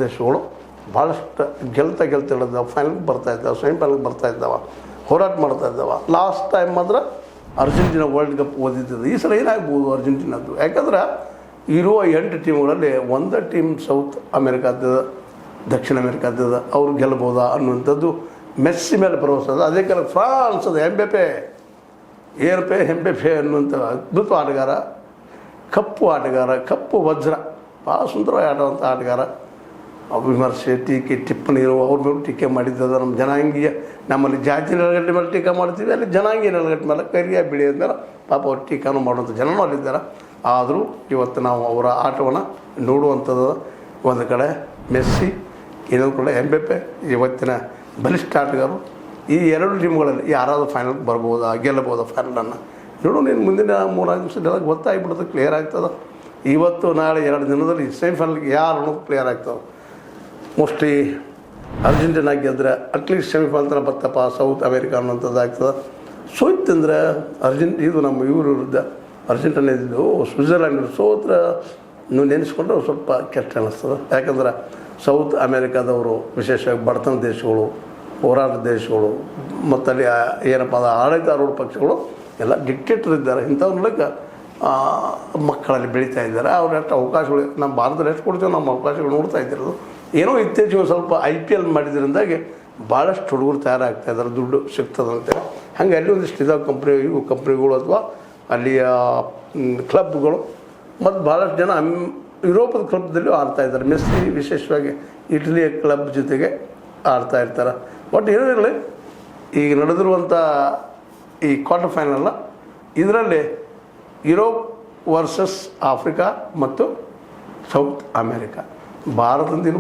ದೇಶಗಳು ಭಾಳಷ್ಟು ಗೆಲ್ತಿಳಿದಾವೆ, ಫೈನಲ್ಗೆ ಬರ್ತಾಯಿದ್ದಾವೆ, ಸೆಮಿಫೈನಲ್ಗೆ ಬರ್ತಾಯಿದ್ದಾವೆ, ಹೋರಾಟ ಮಾಡ್ತಾಯಿದ್ದಾವೆ. ಲಾಸ್ಟ್ ಟೈಮ್ ಮಾತ್ರ ಅರ್ಜೆಂಟೀನಾ ವರ್ಲ್ಡ್ ಕಪ್ ಓದಿದ್ದದು. ಈ ಸಲ ಏನಾಗ್ಬೋದು ಅರ್ಜೆಂಟೀನಾದ್ದು? ಯಾಕಂದ್ರೆ ಇರುವ 8 ಟೀಮ್ಗಳಲ್ಲಿ ಒಂದು ಟೀಮ್ ಸೌತ್ ಅಮೇರಿಕಾದ, ದಕ್ಷಿಣ ಅಮೇರಿಕಾದ, ಅವ್ರು ಗೆಲ್ಬೋದಾ ಅನ್ನುವಂಥದ್ದು ಮೆಸ್ಸಿ ಮೇಲೆ ಭರವಸೆ ಅದ. ಅದೇ ಕಾಲ ಫ್ರಾನ್ಸ್ ಅದು ಎಂಬೆಪೆ ಅನ್ನುವಂಥ ಅದ್ಭುತ ಆಟಗಾರ, ಕಪ್ಪು ವಜ್ರ, ಭಾಳ ಸುಂದರವಾಗಿ ಆಡುವಂಥ ಆಟಗಾರ. ವಿಮರ್ಶೆ, ಟೀಕೆ, ಟಿಪ್ಪಣಿಗಳು ಅವ್ರ ಮೇಲೆ ಟೀಕೆ ಮಾಡಿದ್ದದ. ನಮ್ಮ ಜನಾಂಗೀಯ, ನಮ್ಮಲ್ಲಿ ಜಾತಿ ನೆಲಗಟ್ಟ ಮೇಲೆ ಟೀಕೆ ಮಾಡ್ತೀವಿ, ಅಲ್ಲಿ ಜನಾಂಗೀಯ ನೆಲಗಟ್ಟ ಮೇಲೆ ಕರಿಯ ಬಿಳಿ ಅಂದ್ಮೇಲೆ ಪಾಪ ಅವ್ರು ಟೀಕಾನು ಮಾಡುವಂಥ ಜನನೂ ಅಲ್ಲಿದ್ದಾರೆ. ಆದರೂ ಇವತ್ತು ನಾವು ಅವರ ಆಟವನ್ನು ನೋಡುವಂಥದ್ದು. ಒಂದು ಕಡೆ ಮೆಸ್ಸಿ, ಇನ್ನೊಂದು ಕಡೆ ಎಂಬೆಪೆ, ಇವತ್ತಿನ ಬಲಿಷ್ಠ ಆಟಗಾರರು. ಈ 2 ಟೀಮ್ಗಳಲ್ಲಿ ಯಾರಾದರೂ ಫೈನಲ್ಗೆ ಬರ್ಬೋದಾ, ಗೆಲ್ಲಬೋದಾ ಫೈನಲನ್ನು ನೋಡು. ನೀನು ಮುಂದಿನ 3-4 ನಿಮಿಷದಲ್ಲಿ ಗೊತ್ತಾಗ್ಬಿಡೋದು, ಕ್ಲಿಯರ್ ಆಗ್ತದೆ. ಇವತ್ತು ನಾಳೆ 2 ದಿನದಲ್ಲಿ ಸೆಮಿಫೈನಲ್ಗೆ ಯಾರು ಅನ್ನೋದು ಕ್ಲಿಯರ್ ಆಗ್ತದೆ. ಮೋಸ್ಟ್ಲಿ ಅರ್ಜೆಂಟೀನಾ ಗೆದ್ದರೆ ಅಟ್ಲೀಸ್ಟ್ ಸೆಮಿಫೈನಲ್ ತನಕ ಬರ್ತಪ್ಪ ಸೌತ್ ಅಮೇರಿಕಾ ಅನ್ನೋಂಥದ್ದು ಆಗ್ತದೆ. ಸೋಯ್ತಂದ್ರೆ ಇದು ನಮ್ಮ ಇವರು ವಿರುದ್ಧ ಅರ್ಜೆಂಟೀನಾ ಇದ್ದು ಸ್ವಿಟ್ಜರ್ಲ್ಯಾಂಡ್ ಸೋತ್ರ ನೀವು ನೆನೆಸ್ಕೊಂಡ್ರೆ ಸ್ವಲ್ಪ ಕೆಟ್ಟ ಅನ್ನಿಸ್ತದೆ. ಯಾಕಂದ್ರೆ ಸೌತ್ ಅಮೇರಿಕಾದವರು ವಿಶೇಷವಾಗಿ ಬಡತನ ದೇಶಗಳು, ಹೋರಾಟ ದೇಶಗಳು, ಮತ್ತು ಅಲ್ಲಿ ಏನಪ್ಪ ಅದು ಆಡಳಿತಾರೂಢ ಪಕ್ಷಗಳು ಎಲ್ಲ ಡಿಕ್ಟೇಟರ್ ಇದ್ದಾರೆ. ಇಂಥವ್ರ ಮೂಲಕ ಮಕ್ಕಳಲ್ಲಿ ಬೆಳೀತಾ ಇದ್ದಾರೆ. ಅವ್ರು ಎಷ್ಟು ಅವಕಾಶಗಳು ನಮ್ಮ ಭಾರತದಲ್ಲಿ ಎಷ್ಟು ಕೊಡ್ತೀವಿ, ನಮ್ಮ ಅವಕಾಶಗಳು ನೋಡ್ತಾ ಇದ್ದಿರೋದು. ಏನೋ ಇತ್ತೀಚೆಗೆ ಸ್ವಲ್ಪ IPL ಮಾಡಿದ್ರಿಂದಾಗಿ ಭಾಳಷ್ಟು ಹುಡುಗರು ತಯಾರಾಗ್ತಾಯಿದ್ದಾರೆ, ದುಡ್ಡು ಸಿಗ್ತದಂತೆ. ಹಾಗೆ ಅಲ್ಲಿ ಒಂದಿಷ್ಟು ಇದಾವೆ ಕಂಪ್ನಿಗಳು ಅಥವಾ ಅಲ್ಲಿಯ ಕ್ಲಬ್ಗಳು. ಮತ್ತು ಭಾಳಷ್ಟು ಜನ ಯುರೋಪದ ಕ್ಲಬ್ದಲ್ಲೂ ಆಡ್ತಾಯಿದ್ದಾರೆ. ಮೆಸ್ಸಿ ವಿಶೇಷವಾಗಿ ಇಟಲಿಯ ಕ್ಲಬ್ ಜೊತೆಗೆ ಆಡ್ತಾಯಿರ್ತಾರೆ. ಬಟ್ ಏನಿರಲಿ, ಈಗ ನಡೆದಿರುವಂಥ ಈ ಕ್ವಾರ್ಟರ್ ಫೈನಲ್ ಇದರಲ್ಲಿ ಯುರೋಪ್ ವರ್ಸಸ್ ಆಫ್ರಿಕಾ ಮತ್ತು ಸೌತ್ ಅಮೇರಿಕಾ, ಭಾರತದಿಂದ